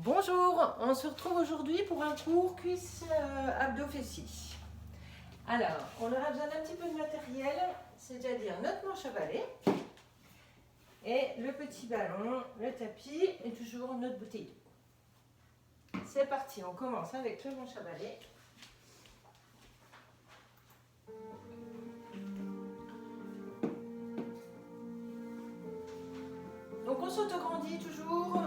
Bonjour, on se retrouve aujourd'hui pour un cours cuisses abdos fessiers. Alors, on aura besoin d'un petit peu de matériel, c'est-à-dire notre manche à balai et le petit ballon, le tapis et toujours notre bouteille d'eau. C'est parti, on commence avec le manche à balai. Donc on s'autograndit toujours.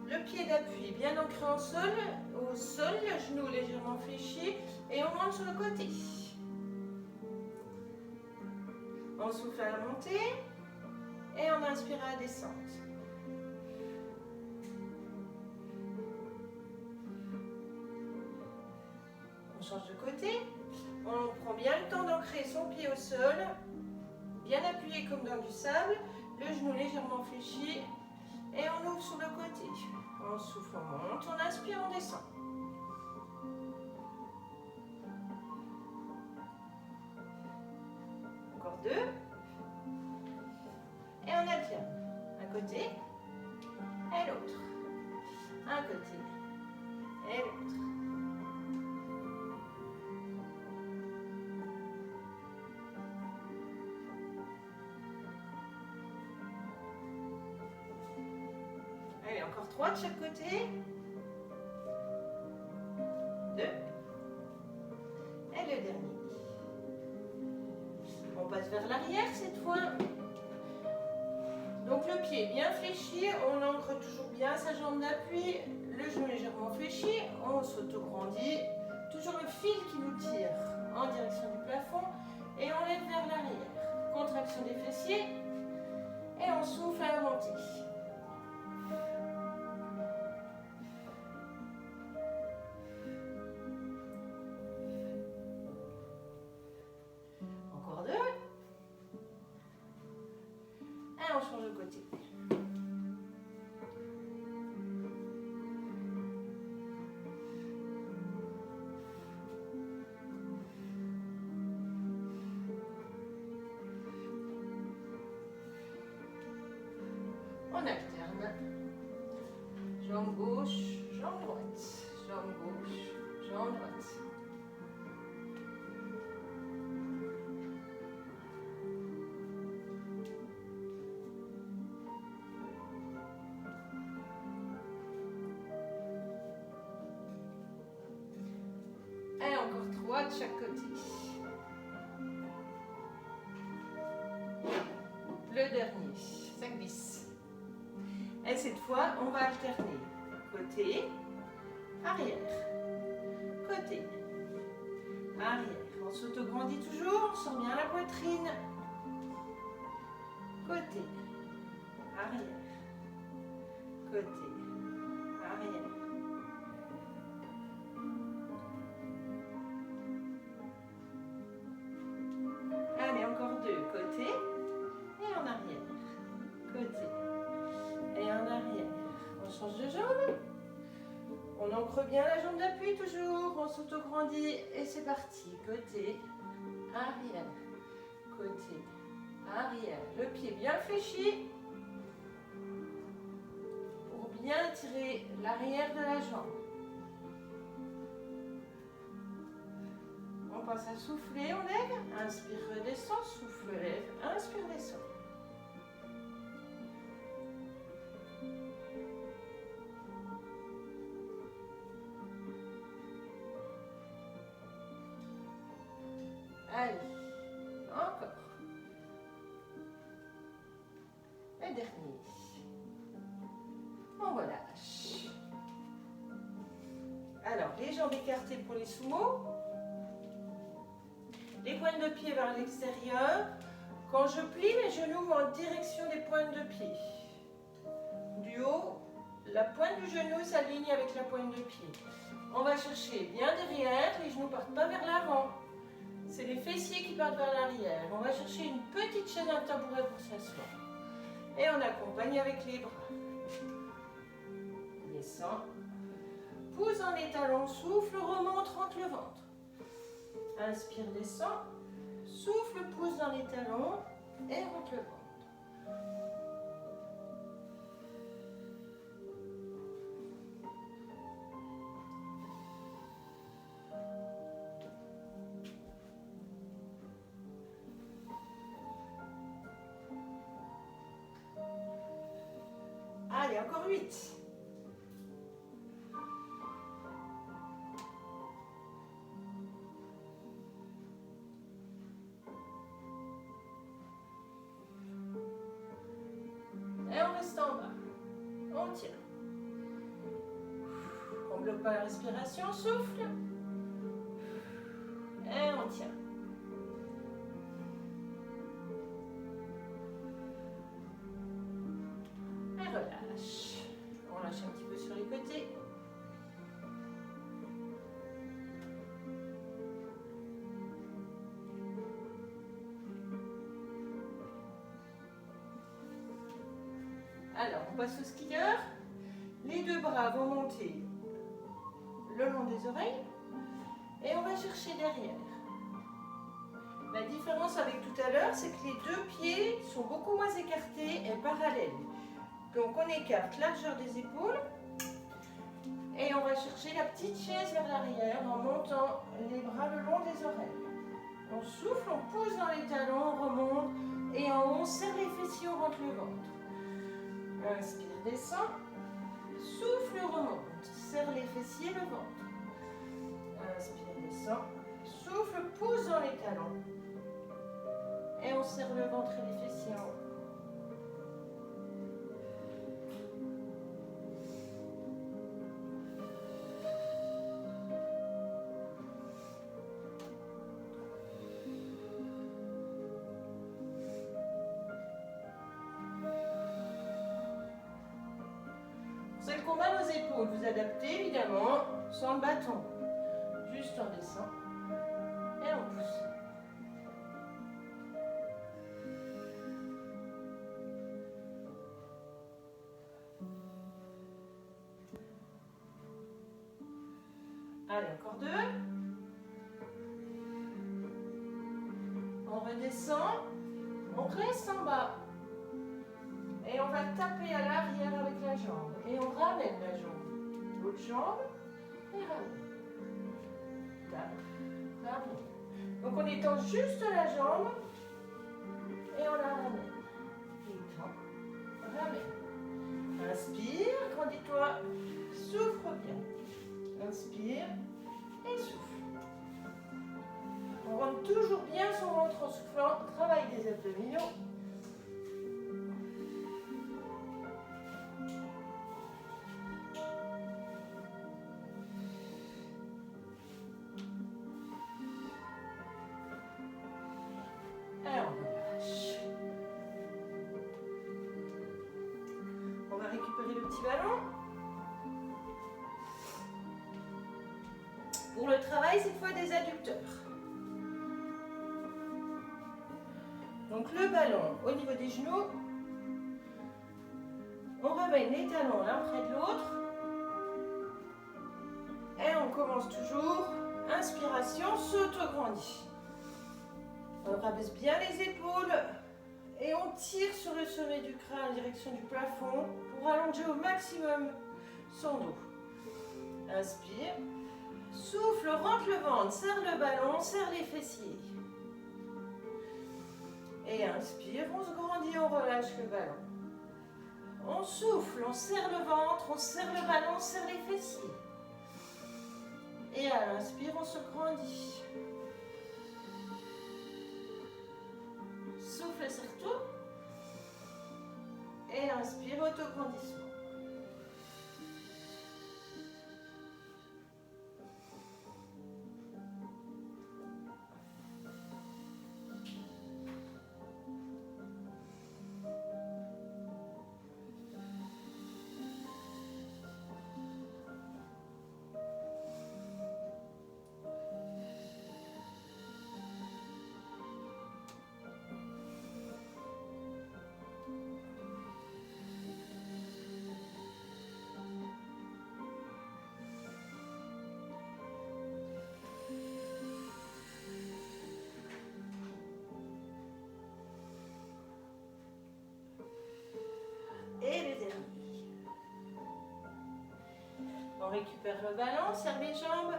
Le pied d'appui bien ancré au sol, le genou légèrement fléchi et on monte sur le côté. On souffle à la montée et on inspire à la descente. On change de côté, on prend bien le temps d'ancrer son pied au sol, bien appuyé comme dans du sable, le genou légèrement fléchi et on ouvre sur le côté. On souffle, on monte, on inspire, on descend. Encore deux. Et on alterne. Un côté et l'autre. Un côté et l'autre. Allez, encore trois de chaque côté. Deux. Et le dernier. On passe vers l'arrière cette fois. Donc le pied bien fléchi, on ancre toujours bien sa jambe d'appui, le genou légèrement fléchi, on s'autograndit, toujours le fil qui nous tire en direction du plafond et on lève vers l'arrière. Contraction des fessiers et on souffle à la montée. Encore deux. Et on change de côté. On alterne. Jambe gauche, jambe droite. Jambe gauche, jambe droite. Et encore trois de chaque côté. Le dernier, ça glisse. Et cette fois, on va alterner. Côté, arrière. Côté, arrière. On s'autograndit toujours, on sent bien la poitrine. Côté, arrière. Côté, arrière. Allez, encore deux. Côté et en arrière. Côté et en arrière. On change de jambe. On ancre bien la jambe d'appui toujours. On s'autograndit et c'est parti. Côté, arrière. Côté, arrière. Le pied bien fléchi pour bien tirer l'arrière de la jambe. On passe à souffler, on lève. Inspire, redescend. Souffle, lève. Inspire, descend. Allez, encore. Le dernier. On relâche. Alors, les jambes écartées pour les sumo. Les pointes de pied vers l'extérieur. Quand je plie, mes genoux vont en direction des pointes de pied. Du haut, la pointe du genou s'aligne avec la pointe de pied. On va chercher bien derrière, les genoux ne partent pas vers l'avant. C'est les fessiers qui partent vers l'arrière. On va chercher une petite chaise, un tabouret pour s'asseoir. Et on accompagne avec les bras. Descend. Pousse dans les talons, souffle, remonte, rentre le ventre. Inspire, descend. Souffle, pousse dans les talons et rentre le ventre. Allez, encore 8. Et on reste en bas. On tient. On bloque pas la respiration, souffle. Et on tient. Et relâche. On lâche un petit peu sur les côtés. Alors, on passe au skieur. Les deux bras vont monter le long des oreilles et on va chercher derrière. La différence avec tout à l'heure, c'est que les deux pieds sont beaucoup moins écartés et parallèles. Donc on écarte largeur des épaules et on va chercher la petite chaise vers l'arrière en montant les bras le long des oreilles. On souffle, on pousse dans les talons, on remonte et en haut, on serre les fessiers, on rentre le ventre. Inspire, descend. Souffle, remonte. Serre les fessiers, le ventre. Inspire, descend. Souffle, pousse dans les talons. Et on serre le ventre et les fessiers en haut. Celle qu'on a aux épaules, vous adaptez évidemment sans le bâton. Juste on descend et on pousse. Allez, encore 2. On redescend, on reste en bas. Et on va taper à l'arrière avec la jambe. Et on ramène la jambe. L'autre jambe et ramène. Tape, ramène. Donc on étend juste la jambe et on la ramène. Étend, ramène. Inspire, grandis-toi, souffle bien. Inspire et souffle. On rentre toujours bien son ventre en soufflant. Travail des abdominaux. Ballon. Pour le travail, cette fois des adducteurs. Donc le ballon au niveau des genoux. On ramène les talons l'un près de l'autre. Et on commence toujours. Inspiration, s'auto-grandit. On rabaisse bien les épaules. Et on tire sur le sommet du crâne en direction du plafond pour allonger au maximum son dos. Inspire. Souffle, rentre le ventre, serre le ballon, serre les fessiers. Et inspire, on se grandit, on relâche le ballon. On souffle, on serre le ventre, on serre le ballon, on serre les fessiers. Et à l'inspire, on se grandit. Souffle, serre-tout. Et inspire, autograndissement. On récupère le ballon, serre les jambes.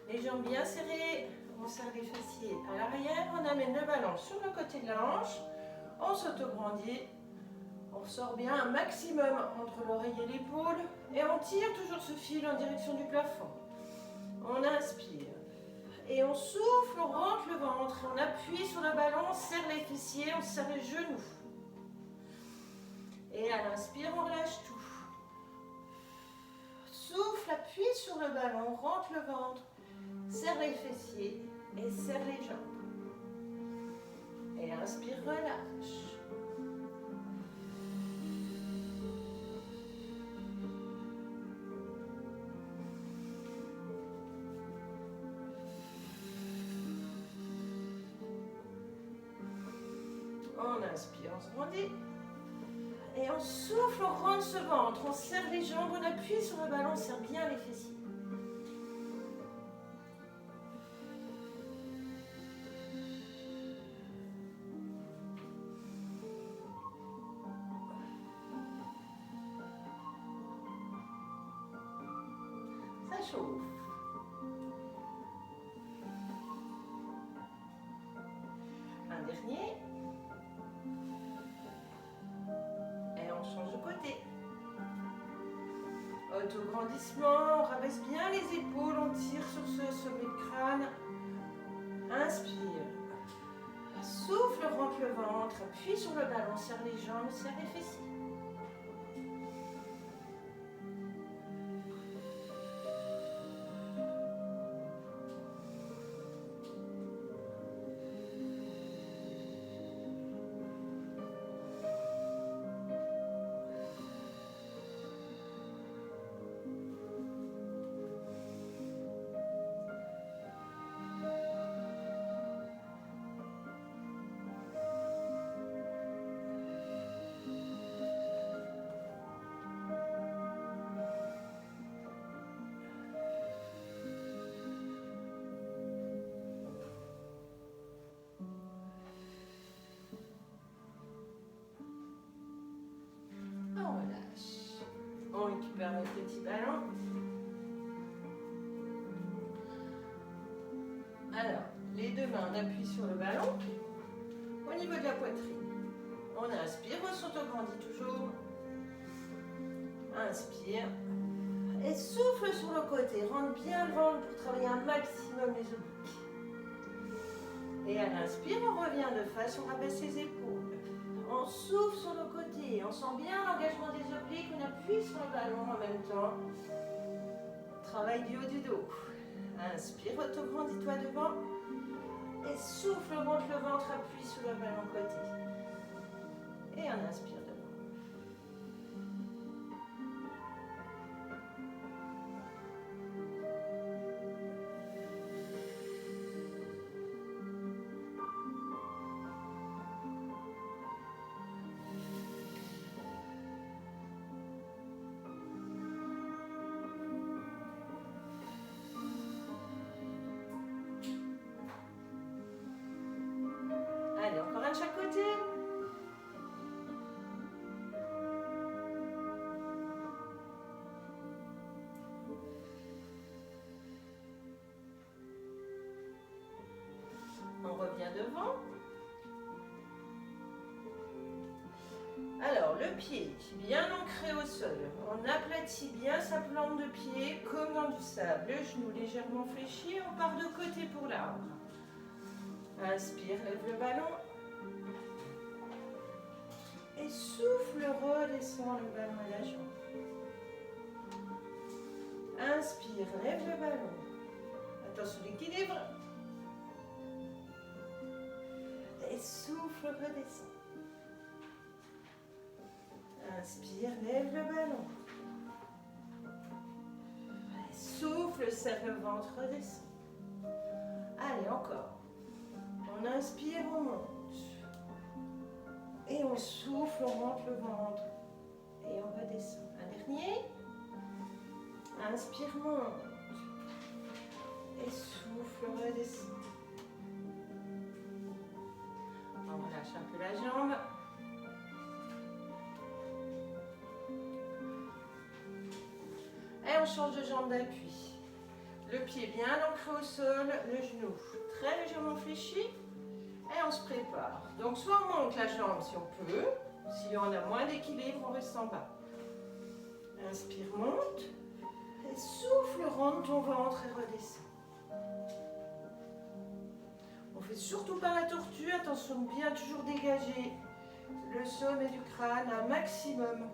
Les jambes bien serrées. On serre les fessiers à l'arrière. On amène le ballon sur le côté de la hanche. On s'auto-grandit. On ressort bien un maximum entre l'oreille et l'épaule et on tire toujours ce fil en direction du plafond. On inspire et on souffle, on rentre le ventre, on appuie sur le ballon, on serre les fessiers, on serre les genoux. Et à l'inspire, on relâche tout. Souffle, appuie sur le ballon, rentre le ventre, serre les fessiers et serre les jambes. Et inspire, relâche. On inspire, on se grandit. Et on souffle, on rentre ce ventre, on serre les jambes, on appuie sur le ballon, on serre bien les fessiers. Ça chauffe. Un dernier. Change de côté. Autograndissement, on rabaisse bien les épaules, on tire sur ce sommet de crâne. Inspire. Souffle, rentre le ventre, appuie sur le ballon, serre les jambes, serre les fessiers. On récupère notre petit ballon. Alors, les deux mains, on appuie sur le ballon. Au niveau de la poitrine, on inspire, on s'autograndit toujours. Inspire. Et souffle sur le côté. Rentre bien le ventre pour travailler un maximum les obliques. Et à l'inspire, on revient de face, on rabaisse les épaules. On souffle sur le côté, on sent bien l'engagement des obliques, on appuie sur le ballon en même temps. Travail du haut du dos. Inspire, autograndis-toi devant. Et souffle, monte le ventre, appuie sur le ballon côté. Et on inspire devant. Allez, encore un de chaque côté. On revient devant. Alors, le pied bien ancré au sol. On aplatit bien sa plante de pied comme dans du sable. Le genou légèrement fléchi. On part de côté pour l'arbre. Inspire, lève le ballon. Et souffle, redescend le ballon et la jambe. Inspire, lève le ballon. Attention l'équilibre. Et souffle, redescend. Inspire, lève le ballon. Et souffle, serre le ventre, redescend. Allez, encore. On inspire, on monte. Et on souffle, on monte le ventre. Et on redescend. Un dernier. Inspire, monte. Et souffle, redescend. On relâche un peu la jambe. Et on change de jambe d'appui. Le pied bien ancré au sol, le genou très légèrement fléchi. Et on se prépare. Donc soit on monte la jambe si on peut, Si on a moins d'équilibre, on reste en bas. Inspire, monte. Et souffle, rentre ton ventre et redescend. On fait surtout pas la tortue. Attention, bien toujours dégager le sommet du crâne un maximum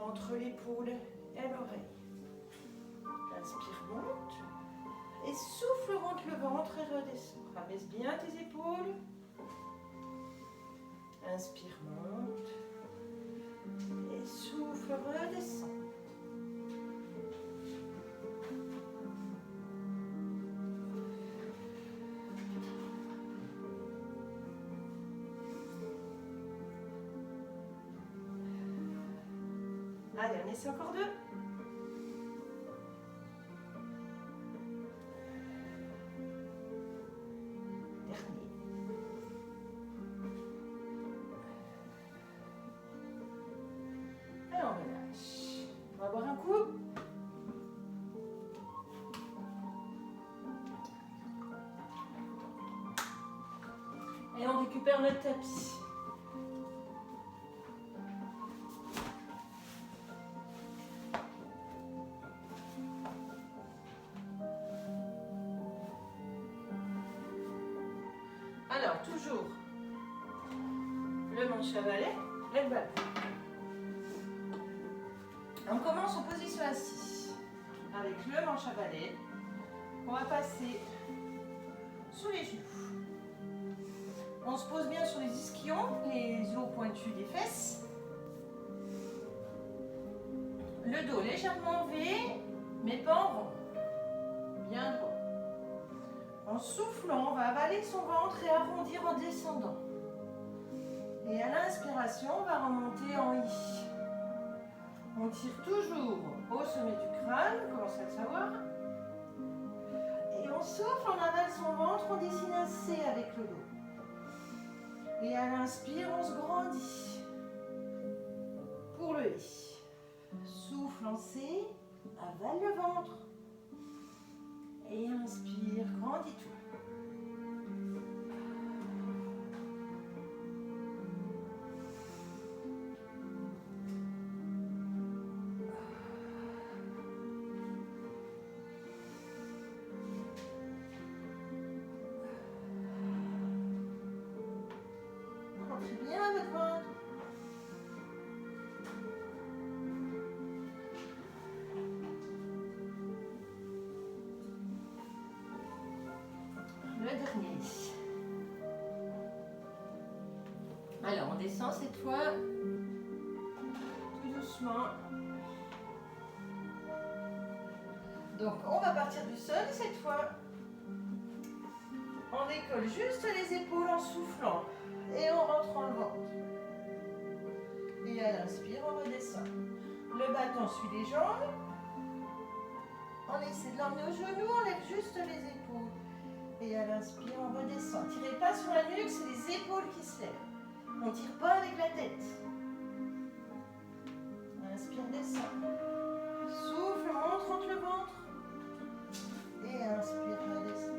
entre l'épaule et l'oreille. Inspire, monte. Et souffle, rentre le ventre et redescend. Rabaisse bien tes épaules. Inspire, monte. Et souffle, redescend. Allez, on essaie encore deux. Dernier. Et on relâche. On va boire un coup. Et on récupère notre tapis. Alors, toujours le manche à balai et le ballon. On commence en position assise avec le manche à balai. On va passer sous les genoux. On se pose bien sur les ischions, les os pointus des fesses. Le dos légèrement V, mais pas en rond. Bien droit. En soufflant, on va avaler son ventre et arrondir en descendant. Et à l'inspiration, on va remonter en I. On tire toujours au sommet du crâne, on commence à le savoir. Et on souffle, on avale son ventre, on dessine un C avec le dos. Et à l'inspire, on se grandit. Pour le I. Souffle en C, avale le ventre. Et inspire, grandis-toi. Rentrez bien votre ventre. Le dernier. Alors, on descend cette fois tout doucement. Donc, on va partir du sol cette fois. On décolle juste les épaules en soufflant et en rentrant le ventre. Et à l'inspire, on redescend. Le bâton suit les jambes. On essaie de l'emmener au genou, on lève juste les épaules. Et à l'inspire, on redescend. Tirez pas sur la nuque, c'est les épaules qui se lèvent. On ne tire pas avec la tête. Inspire, descend. Souffle, monte, rentre le ventre. Et inspire, redescend.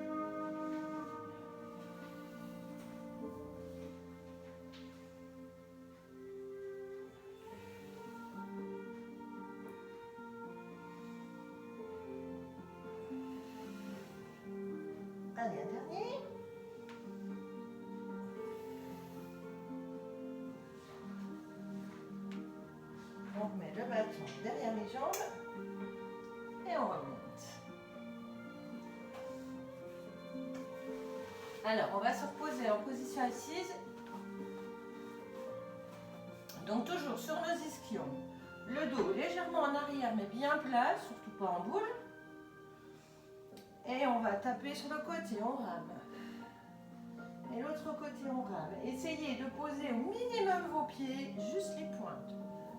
Allez, un dernier. On remet le bâton derrière les jambes et on remonte. Alors, on va se reposer en position assise. Donc, toujours sur nos ischions. Le dos légèrement en arrière, mais bien plat, surtout pas en boule. Et on va taper sur le côté, on rame. Et l'autre côté, on rame. Essayez de poser au minimum vos pieds, juste les pointes.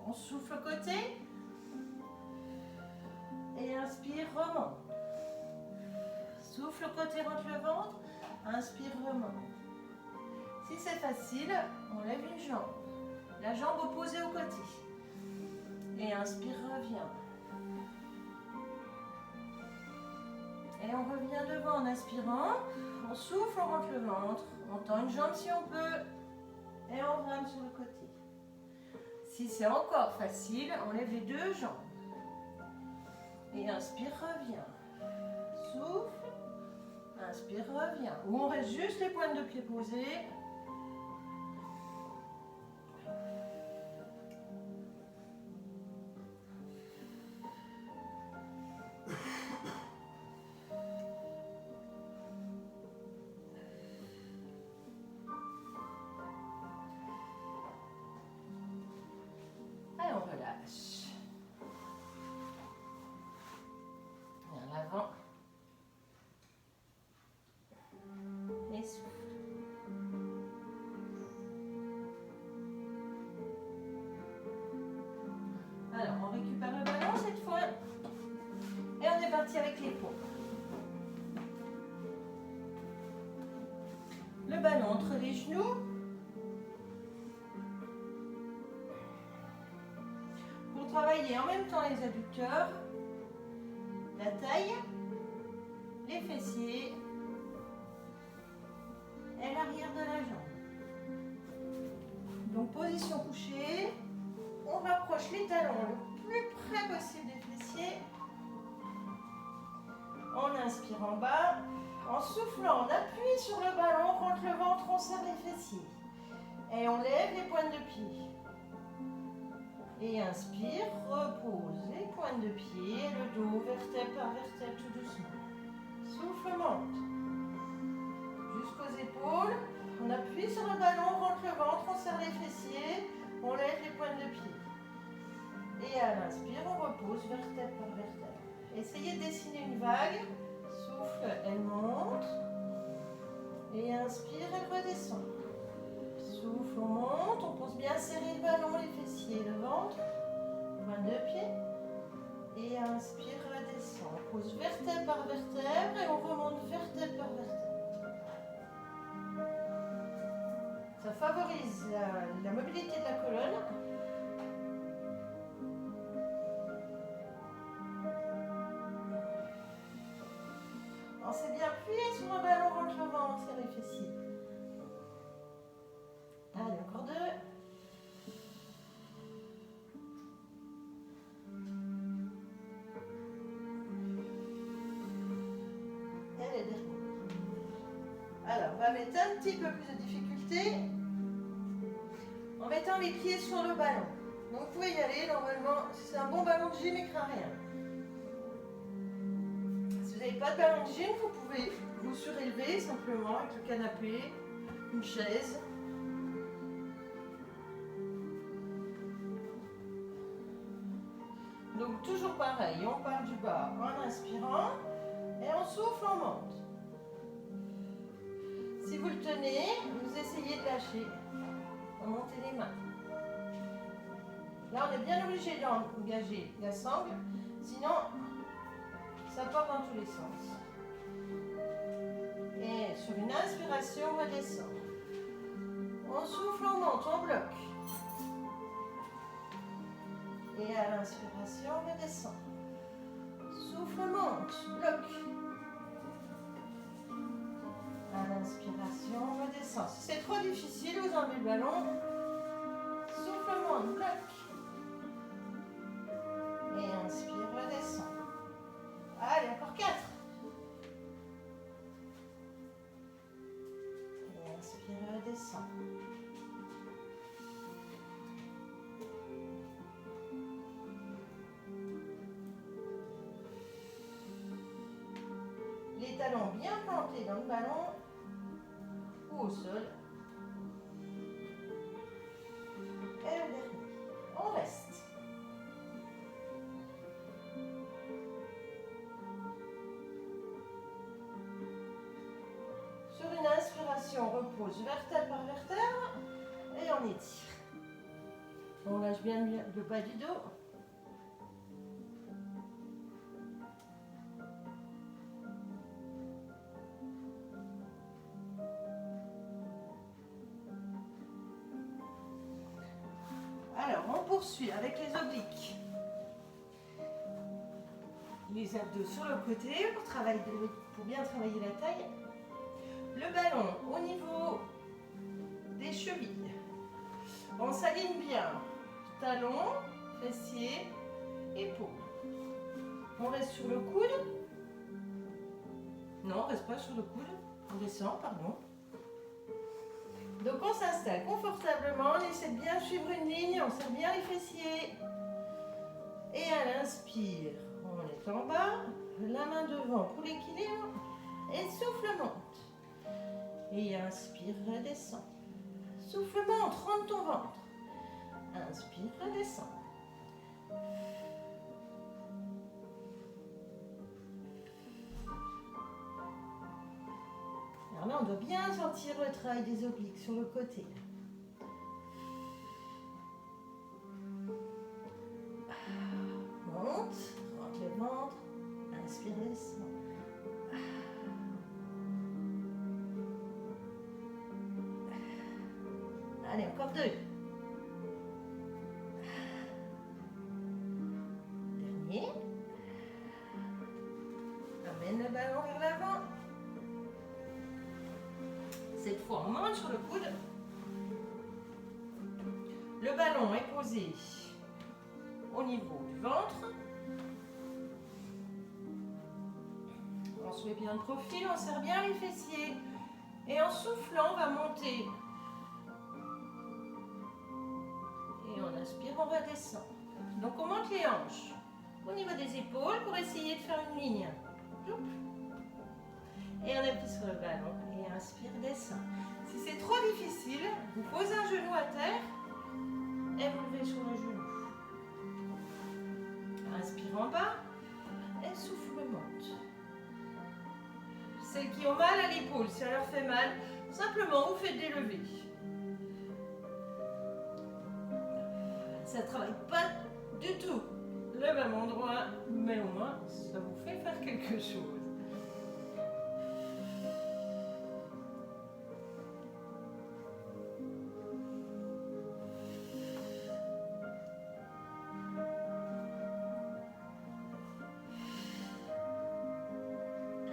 On souffle le côté. Et inspire, remonte. Souffle le côté, rentre le ventre. Inspire, remonte. Si c'est facile, on lève une jambe. La jambe opposée au côté. Et inspire, revient. Et on revient devant en inspirant. On souffle, on rentre le ventre. On tend une jambe si on peut. Et on rame sur le côté. Si c'est encore facile, enlève les deux jambes. Et inspire, reviens. Souffle. Inspire, reviens. Ou on reste juste les pointes de pied posées. Et on relâche. Vers l'avant. Et souffle. Alors, on récupère le ballon cette fois. Et on est parti avec l'épaule. Le ballon entre les genoux. Pour travailler en même temps les adducteurs, la taille, les fessiers et l'arrière de la jambe. Donc position couchée, on rapproche les talons le plus près possible des fessiers. On inspire en bas. En soufflant, on appuie sur le ballon, on rentre le ventre, on serre les fessiers. Et on lève les pointes de pied. Et inspire, repose les pointes de pied, le dos, vertèbre par vertèbre, tout doucement. Souffle, monte. Jusqu'aux épaules, on appuie sur le ballon, on rentre le ventre, on serre les fessiers, on lève les pointes de pied. Et à l'inspire, on repose vertèbre par vertèbre. Essayez de dessiner une vague. Souffle, elle monte. Et inspire, elle redescend. Souffle, on monte. On pense bien serrer le ballon, les fessiers, le ventre. Pointe de pied. Et inspire, redescend. On pose vertèbre par vertèbre et on remonte vertèbre par vertèbre. Ça favorise la mobilité de la colonne. On s'est bien appuyé sur le ballon, rentre le ventre, serre les fessiers. Allez, encore deux. Et les derniers. Alors, on va mettre un petit peu plus de difficulté en mettant les pieds sur le ballon. Donc, vous pouvez y aller, normalement, c'est un bon ballon de gym, il ne craint rien. Si vous n'avez pas de ballon de gym, vous pouvez vous surélever simplement avec le canapé, une chaise. Donc toujours pareil, on part du bas en inspirant et on souffle, on monte. Si vous le tenez, vous essayez de lâcher. On monte les mains. Là, on est bien obligé d'engager la sangle, sinon ça part dans tous les sens. Et sur une inspiration, on redescend. On souffle, on monte, on bloque. Et à l'inspiration, on redescend. Souffle, monte, bloque. À l'inspiration, on redescend. Si c'est trop difficile, vous enlevez le ballon. Souffle, monte, bloque. Et inspire, redescend. Allez, encore 4. Et inspire, redescend. Les talons bien plantés dans le ballon ou au sol. Et le dernier. On reste. Sur une inspiration, on repose vertèbre par vertèbre et on étire. On lâche bien le bas du dos. Alors, on poursuit avec les obliques. Les abdos sur le côté pour bien travailler la taille. Le ballon au niveau des chevilles. On s'aligne bien. talon, fessier, épaule. On reste sur le coude. Non, on reste pas sur le coude. On descend, pardon. Donc on s'installe confortablement, on essaie de bien suivre une ligne, on serre bien les fessiers. Et à l'inspire, on est en bas, la main devant pour l'équilibre, et souffle monte. Et inspire, redescend. Souffle monte, rentre ton ventre. Inspire, redescend. Alors là, on doit bien sentir le travail des obliques sur le côté. Monte, rentre le ventre, inspire, descend. Allez, encore 2. Dernier. Amène le ballon vers l'avant. Cette fois, on monte sur le coude. Le ballon est posé au niveau du ventre. On se met bien de profil, on serre bien les fessiers. Et en soufflant, on va monter. Et on inspire, on redescend. Donc on monte les hanches au niveau des épaules pour essayer de faire une ligne. Et on appuie sur le ballon et inspire, descend. Si c'est trop difficile, vous posez un genou à terre et vous levez sur le genou. Inspire en bas et souffle monte. Celles qui ont mal à l'épaule, si ça leur fait mal, simplement vous faites des levées. Ça ne travaille pas du tout le même endroit, mais au moins ça vous fait faire quelque chose.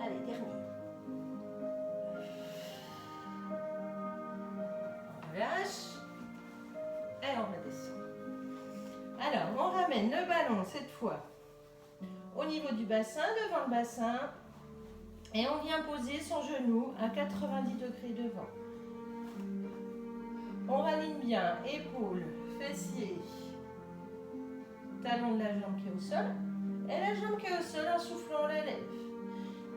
Allez, dernier. On relâche et on redescend. Alors, on ramène le ballon cette fois au niveau du bassin, devant le bassin, et on vient poser son genou à 90 degrés devant. On raligne bien épaules, fessiers, talon de la jambe qui est au sol, et la jambe qui est au sol, en soufflant, on la lève.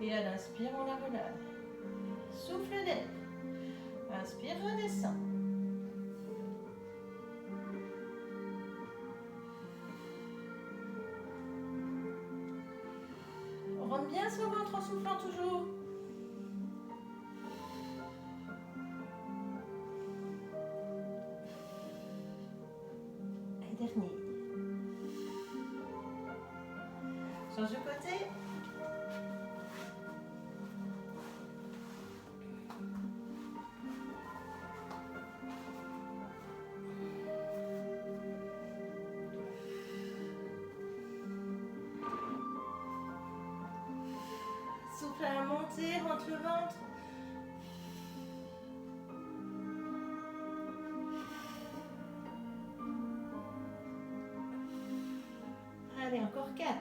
Et à l'inspire, on la relâche. Souffle, lève. Inspire, redescend. On rentre bien son ventre en soufflant toujours. Et dernier. Change de côté. Souffle à la montée, rentre le ventre. Allez, encore 4.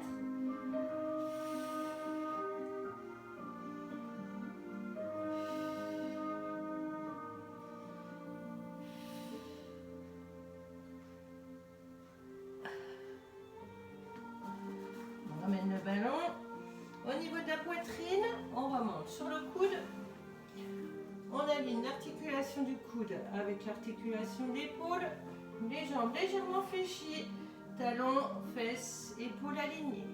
On ramène le ballon. Au niveau de la poitrine, on remonte sur le coude. On aligne l'articulation du coude avec l'articulation de l'épaule. Les jambes légèrement fléchies. Talons, fesses, épaules alignées.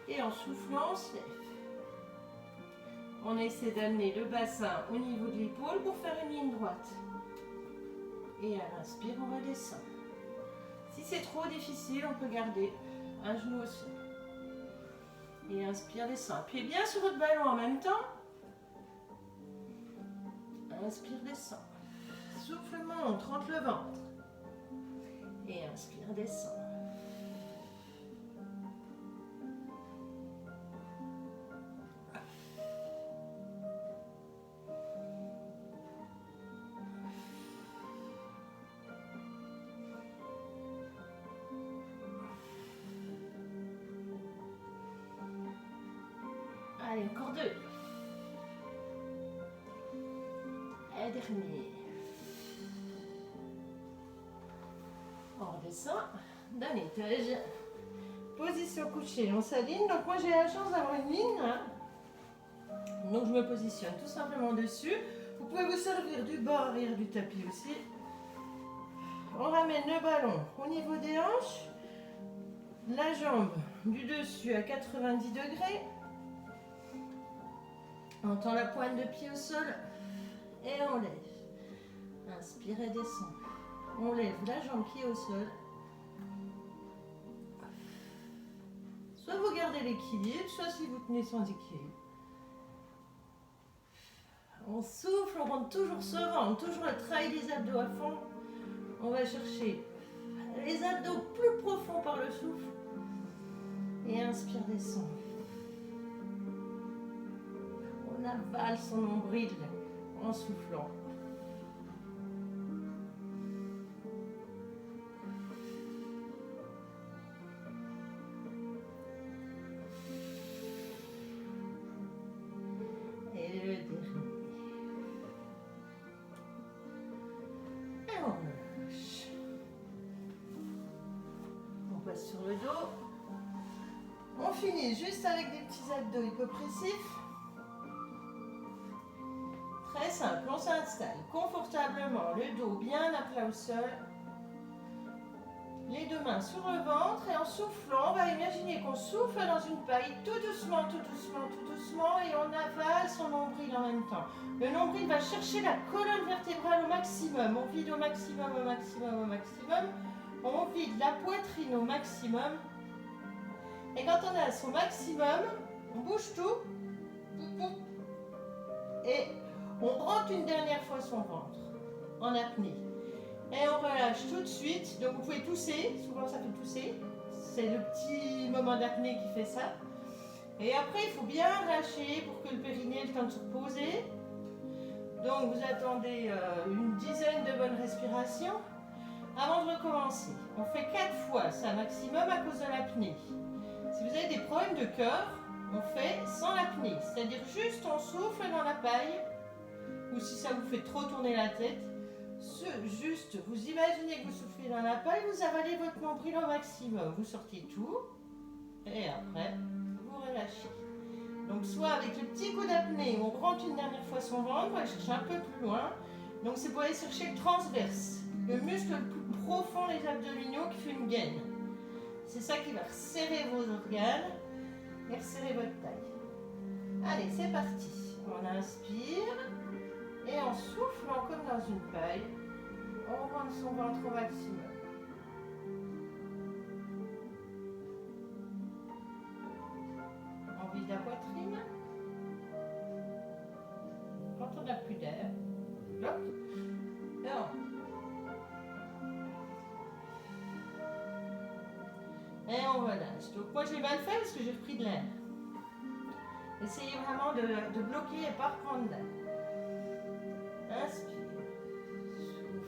Et en soufflant, on se lève. On essaie d'amener le bassin au niveau de l'épaule pour faire une ligne droite. Et à l'inspire, on redescend. Si c'est trop difficile, on peut garder un genou au sol. Et inspire, descend. Appuyez bien sur votre ballon en même temps. Inspire, descend. Souffle, monte, rentre le ventre. Et inspire, descend. Allez, encore 2. Et dernier. On redescend d'un étage. Position couchée, on s'aligne. Donc moi j'ai la chance d'avoir une ligne. Hein. Donc je me positionne tout simplement dessus. Vous pouvez vous servir du bord arrière du tapis aussi. On ramène le ballon au niveau des hanches. La jambe du dessus à 90 degrés. On tend la pointe de pied au sol et on lève. Inspire et descend. On lève la jambe qui est au sol. Soit vous gardez l'équilibre, soit si vous tenez sans équilibre. On souffle, on rentre toujours ce ventre, toujours le travail des abdos à fond. On va chercher les abdos plus profonds par le souffle. Et inspire, descend. On avale son nombril en soufflant. Et le dernier. Et on relâche. On passe sur le dos. On finit juste avec des petits abdos hypopressifs. Très simple, on s'installe confortablement, le dos bien à plat au sol. Les deux mains sur le ventre et en soufflant, on va imaginer qu'on souffle dans une paille tout doucement, tout doucement, tout doucement et on avale son nombril en même temps. Le nombril va chercher la colonne vertébrale au maximum. On vide au maximum, au maximum, au maximum. On vide la poitrine au maximum. Et quand on est à son maximum, on bouge tout. Et on rentre une dernière fois son ventre en apnée. Et on relâche tout de suite. Donc vous pouvez tousser, souvent ça fait tousser. C'est le petit moment d'apnée qui fait ça. Et après il faut bien lâcher pour que le périnée ait le temps de se reposer. Donc vous attendez une dizaine de bonnes respirations avant de recommencer. On fait 4 fois ça maximum à cause de l'apnée. Si vous avez des problèmes de cœur, on fait sans l'apnée. C'est-à-dire juste on souffle dans la paille. Ou si ça vous fait trop tourner la tête, juste vous imaginez que vous soufflez dans la paille, vous avalez votre nombril au maximum. Vous sortez tout et après vous relâchez. Donc soit avec le petit coup d'apnée, on rentre une dernière fois son ventre, on va chercher un peu plus loin. Donc c'est pour aller chercher le transverse, le muscle le plus profond des abdominaux qui fait une gaine. C'est ça qui va resserrer vos organes et resserrer votre taille. Allez, c'est parti. On inspire. Et en soufflant comme dans une paille, on rentre son ventre au maximum. On vide la poitrine. Quand on n'a plus d'air, bloc. Et on relâche. Donc moi j'ai mal fait parce que j'ai repris de l'air. Essayez vraiment de bloquer et pas reprendre d'air. Inspire,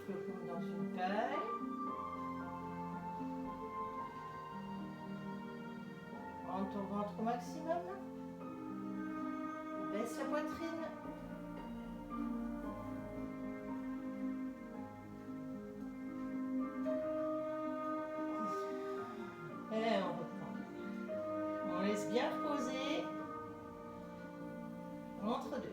souffle comme dans une paille. Rentre ton ventre au maximum. Baisse la poitrine. Et on reprend. On laisse bien reposer entre deux.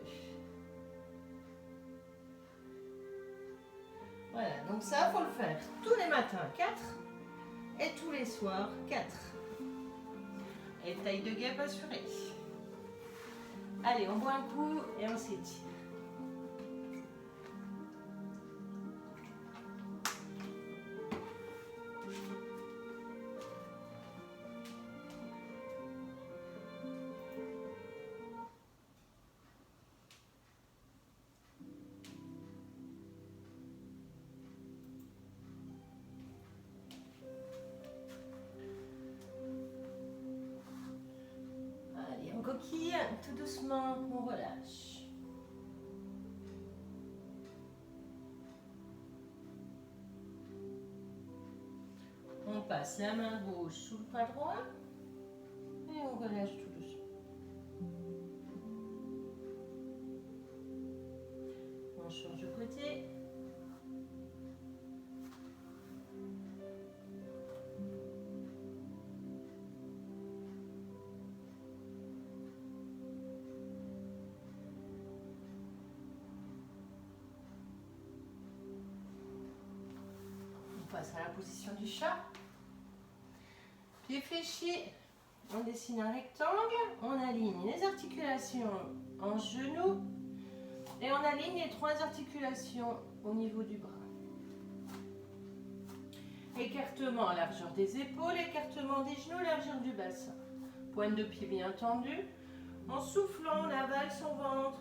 Voilà, donc ça, il faut le faire tous les matins, 4, et tous les soirs, 4. Et taille de guêpe assurée. Allez, on boit un coup et on s'étire. Coquille, tout doucement, on relâche. On passe la main gauche sous le bras droit et on relâche tout doucement. On change de côté. On passe à la position du chat. Pied fléchi. On dessine un rectangle, on aligne les articulations en genoux et on aligne les 3 articulations au niveau du bras. Écartement à largeur des épaules, écartement des genoux, largeur du bassin. Pointe de pied bien tendue. En soufflant, on avale son ventre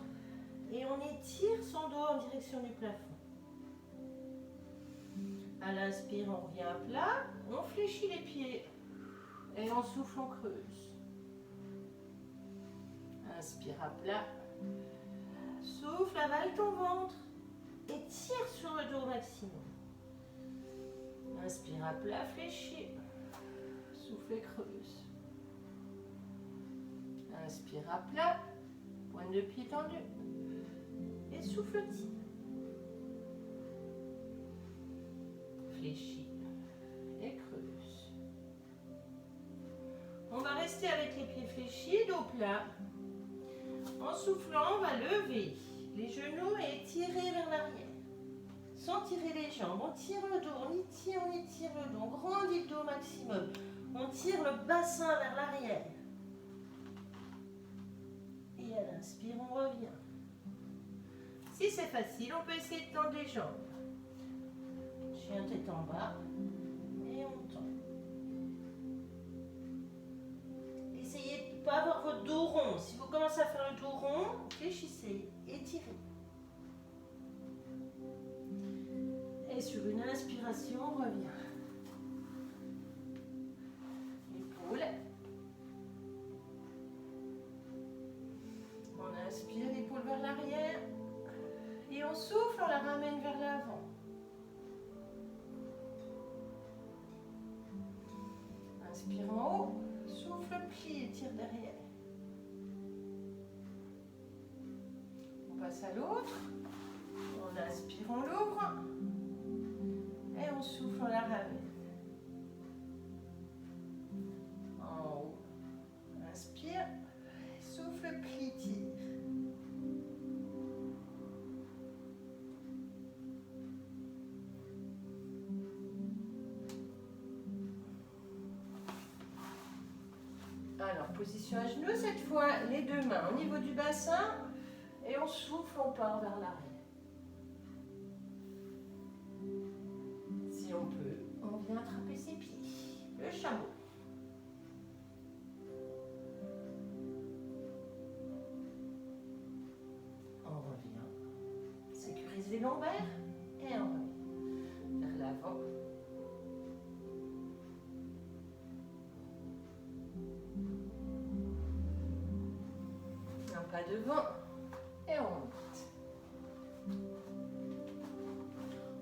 et on étire son dos en direction du plafond. À l'inspire, on revient à plat, on fléchit les pieds. Et on souffle, on creuse. Inspire à plat. Souffle, avale ton ventre. Et tire sur le dos au maximum. Inspire à plat, fléchis. Souffle et creuse. Inspire à plat. Pointe de pied tendue. Et souffle, tire. Fléchis et creuse. On va rester avec les pieds fléchis, dos plat. En soufflant, on va lever les genoux et tirer vers l'arrière. Sans tirer les jambes, on tire le dos, on étire le dos, on grandit le dos au maximum. On tire le bassin vers l'arrière. Et à l'inspire, on revient. Si c'est facile, on peut essayer de tendre les jambes. Chien tête en bas. Et on tend. Essayez de ne pas avoir votre dos rond. Si vous commencez à faire le dos rond, fléchissez, étirez. Et sur une inspiration, on revient. Épaule. On inspire, l'épaule vers l'arrière. Et on souffle, on la ramène vers l'avant. Inspire en haut. Souffle, plie et tire derrière. On passe à l'autre. On inspire, on l'ouvre. Et on souffle, on la ramène. En haut. Inspire. Souffle, plie, tire. Alors, position à genoux, cette fois, les deux mains au niveau du bassin. Et on souffle, on part vers l'arrière. Si on peut, on vient attraper ses pieds. Le chameau. On revient. Sécurise les lombaires. Et on revient vers l'avant. Un pas devant. Et on monte.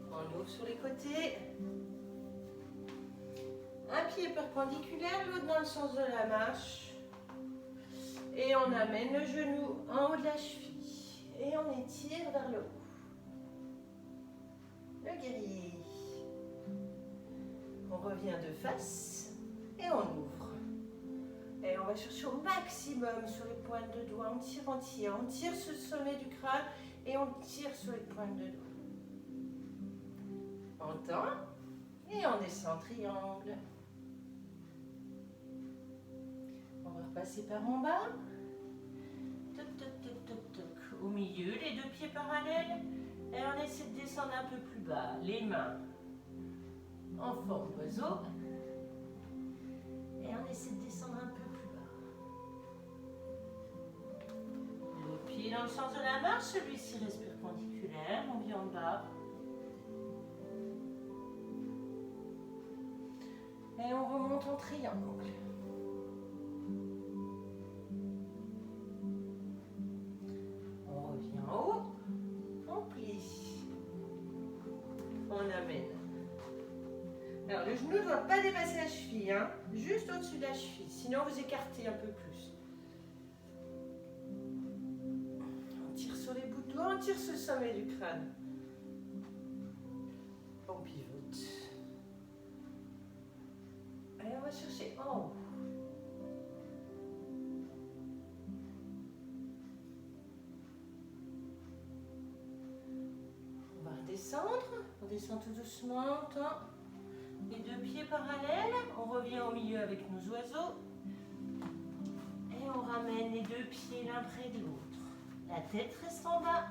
On ouvre sur les côtés. Un pied perpendiculaire, l'autre dans le sens de la marche. Et on amène le genou en haut de la cheville. Et on étire vers le haut. Le guerrier. On revient de face. Et on ouvre. Et on va chercher au maximum sur les pointes de doigts. On tire, on tire. On tire sur le sommet du crâne et on tire sur les pointes de doigts. On tend et on descend triangle. On va repasser par en bas. Toc, toc, toc, toc, toc. Au milieu, les deux pieds parallèles. Et on essaie de descendre un peu plus bas. Les mains en forme d'oiseau. Et on essaie de descendre un peu plus bas. Le pied dans le sens de la marche, celui-ci reste perpendiculaire, on vient en bas. Et on remonte en triangle. On revient en haut, on plie. On amène. Alors, le genou ne doit pas dépasser la cheville, hein, juste au-dessus de la cheville, sinon vous écartez un peu plus. On tire sur les boutons. dos, on tire ce sommet du crâne. On pivote. Et on va chercher en haut. On va redescendre. On descend tout doucement. Les deux pieds parallèles. On revient au milieu avec nos oiseaux. Et on ramène les deux pieds l'un près de l'autre. La tête reste en bas.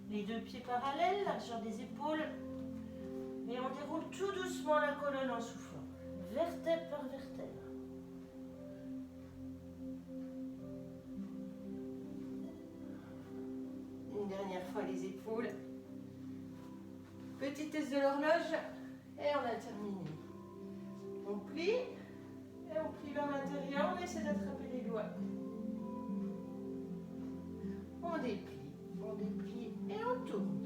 Les deux pieds parallèles, largeur des épaules. Et on déroule tout doucement la colonne en soufflant. Vertèbre par vertèbre. Une dernière fois les épaules. Petitesse de l'horloge. Et on a terminé. On plie. Et on plie vers l'intérieur. On essaie d'attraper les doigts. On déplie et on tourne.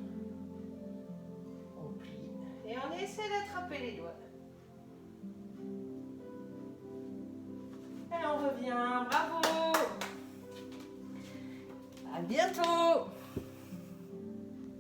On plie et on essaie d'attraper les doigts. Et on revient, bravo! À bientôt!